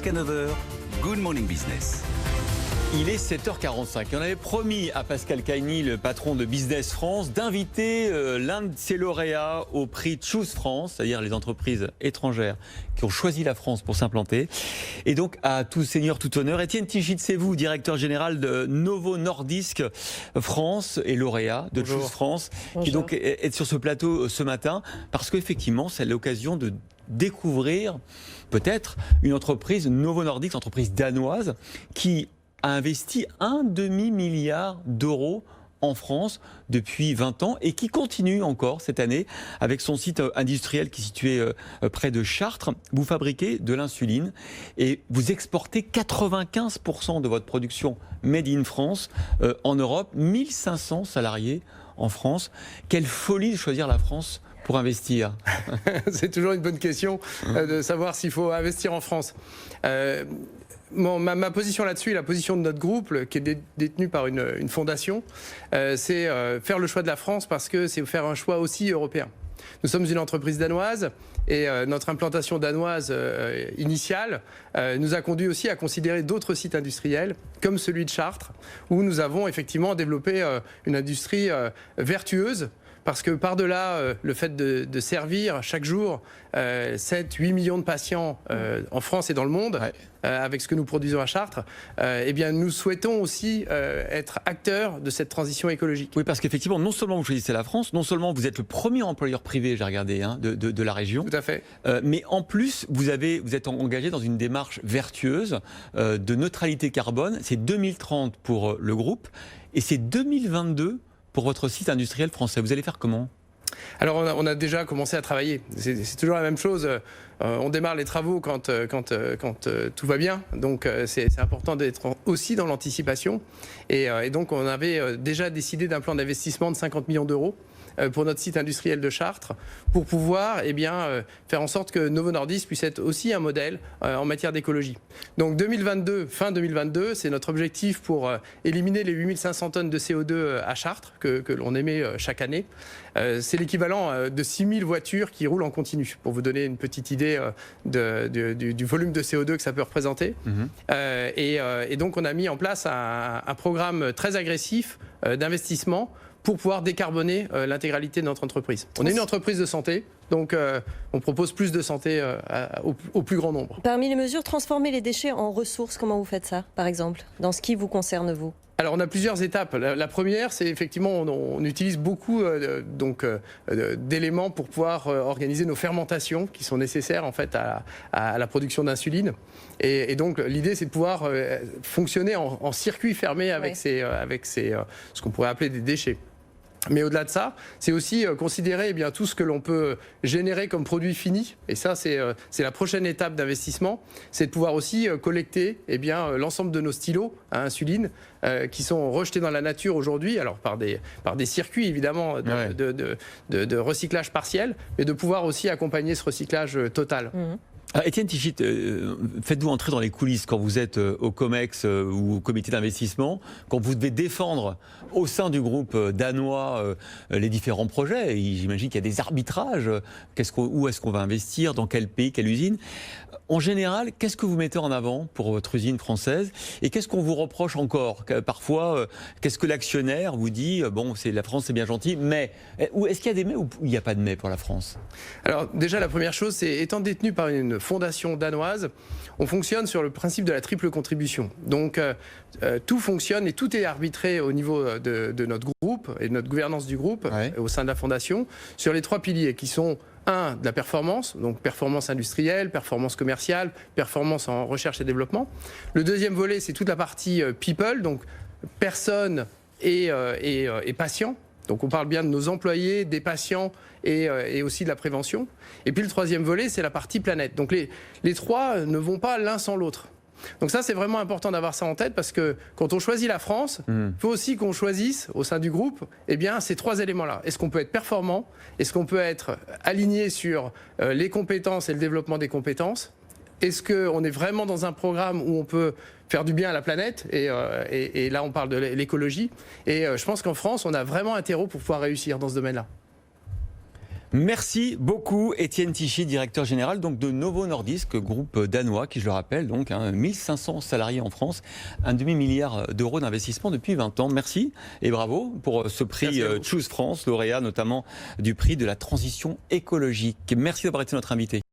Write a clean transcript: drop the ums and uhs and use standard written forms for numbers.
jusqu'à 9h, Good Morning Business. Il est 7h45. On avait promis à Pascal Caigny, le patron de Business France, d'inviter l'un de ses lauréats au prix Choose France, c'est-à-dire les entreprises étrangères qui ont choisi la France pour s'implanter. Et donc, à tout seigneur, tout honneur, Étienne Tichit, c'est vous, directeur général de Novo Nordisk France et lauréat de Choose France, qui donc est sur ce plateau ce matin, parce qu'effectivement, c'est l'occasion de découvrir peut-être une entreprise, Novo Nordisk, entreprise danoise, qui a investi 1,5 milliard d'euros en France depuis 20 ans et qui continue encore cette année avec son site industriel qui est situé près de Chartres. Vous fabriquez de l'insuline et vous exportez 95% de votre production made in France en Europe, 1500 salariés en France. Quelle folie de choisir la France pour investir. C'est toujours une bonne question de savoir s'il faut investir en France. Ma position là-dessus et la position de notre groupe, qui est détenu par une fondation, c'est faire le choix de la France parce que c'est faire un choix aussi européen. Nous sommes une entreprise danoise et notre implantation danoise initiale nous a conduit aussi à considérer d'autres sites industriels comme celui de Chartres où nous avons effectivement développé une industrie vertueuse. Parce que par-delà le fait de servir chaque jour 7-8 millions de patients en France et dans le monde, avec ce que nous produisons à Chartres, eh bien nous souhaitons aussi être acteurs de cette transition écologique. Oui, parce qu'effectivement, non seulement vous choisissez la France, non seulement vous êtes le premier employeur privé, j'ai regardé, de la région. Tout à fait. Mais en plus, vous êtes engagé dans une démarche vertueuse de neutralité carbone. C'est 2030 pour le groupe et c'est 2022 pour votre site industriel français. Vous allez faire comment ? Alors on a déjà commencé à travailler. C'est toujours la même chose. On démarre les travaux quand tout va bien. Donc c'est important d'être aussi dans l'anticipation. Et donc on avait déjà décidé d'un plan d'investissement de 50 millions d'euros pour notre site industriel de Chartres, pour pouvoir faire en sorte que Novo Nordisk puisse être aussi un modèle en matière d'écologie. Donc 2022, fin 2022, c'est notre objectif pour éliminer les 8500 tonnes de CO2 à Chartres, que l'on émet chaque année. C'est l'équivalent de 6000 voitures qui roulent en continu, pour vous donner une petite idée du volume de CO2 que ça peut représenter. Et donc on a mis en place un programme très agressif d'investissement pour pouvoir décarboner l'intégralité de notre entreprise. On est une entreprise de santé, donc on propose plus de santé au plus grand nombre. Parmi les mesures, transformer les déchets en ressources, comment vous faites ça, par exemple, dans ce qui vous concerne, vous ? Alors on a plusieurs étapes. La première, c'est effectivement, on utilise beaucoup d'éléments pour pouvoir organiser nos fermentations qui sont nécessaires en fait à la production d'insuline. Et donc l'idée, c'est de pouvoir fonctionner en circuit fermé avec ce qu'on pourrait appeler des déchets. Mais au-delà de ça, c'est aussi considérer tout ce que l'on peut générer comme produit fini. Et ça, c'est la prochaine étape d'investissement. C'est de pouvoir aussi collecter l'ensemble de nos stylos à insuline qui sont rejetés dans la nature aujourd'hui, alors par des circuits évidemment de recyclage partiel, mais de pouvoir aussi accompagner ce recyclage total. Étienne Tichit, faites-vous entrer dans les coulisses quand vous êtes au COMEX ou au comité d'investissement, quand vous devez défendre au sein du groupe danois les différents projets. J'imagine qu'il y a des arbitrages. Où est-ce qu'on va investir, dans quel pays, quelle usine ? En général, qu'est-ce que vous mettez en avant pour votre usine française ? Et qu'est-ce qu'on vous reproche encore ? Parfois, qu'est-ce que l'actionnaire vous dit ? Bon, la France, c'est bien gentil, mais est-ce qu'il y a des mais ou il n'y a pas de mais pour la France ? Alors déjà, la première chose, c'est étant détenu par une fondation danoise, on fonctionne sur le principe de la triple contribution. Donc tout fonctionne et tout est arbitré au niveau de notre groupe et de notre gouvernance du groupe au sein de la fondation sur les 3 piliers qui sont de la performance, donc performance industrielle, performance commerciale, performance en recherche et développement. Le deuxième volet, c'est toute la partie people, donc personnes et patients. Donc on parle bien de nos employés, des patients et aussi de la prévention. Et puis le troisième volet, c'est la partie planète. Donc les trois ne vont pas l'un sans l'autre. Donc ça, c'est vraiment important d'avoir ça en tête parce que quand on choisit la France, il faut aussi qu'on choisisse au sein du groupe ces 3 éléments-là. Est-ce qu'on peut être performant ? Est-ce qu'on peut être aligné sur les compétences et le développement des compétences ? Est-ce qu'on est vraiment dans un programme où on peut faire du bien à la planète ? Et là, on parle de l'écologie. Et je pense qu'en France, on a vraiment un terreau pour pouvoir réussir dans ce domaine-là. Merci beaucoup Étienne Tichy, directeur général donc de Novo Nordisk, groupe danois qui, je le rappelle, donc 1500 salariés en France, un demi-milliard d'euros d'investissement depuis 20 ans. Merci et bravo pour ce prix Choose France, lauréat notamment du prix de la transition écologique. Merci d'avoir été notre invité.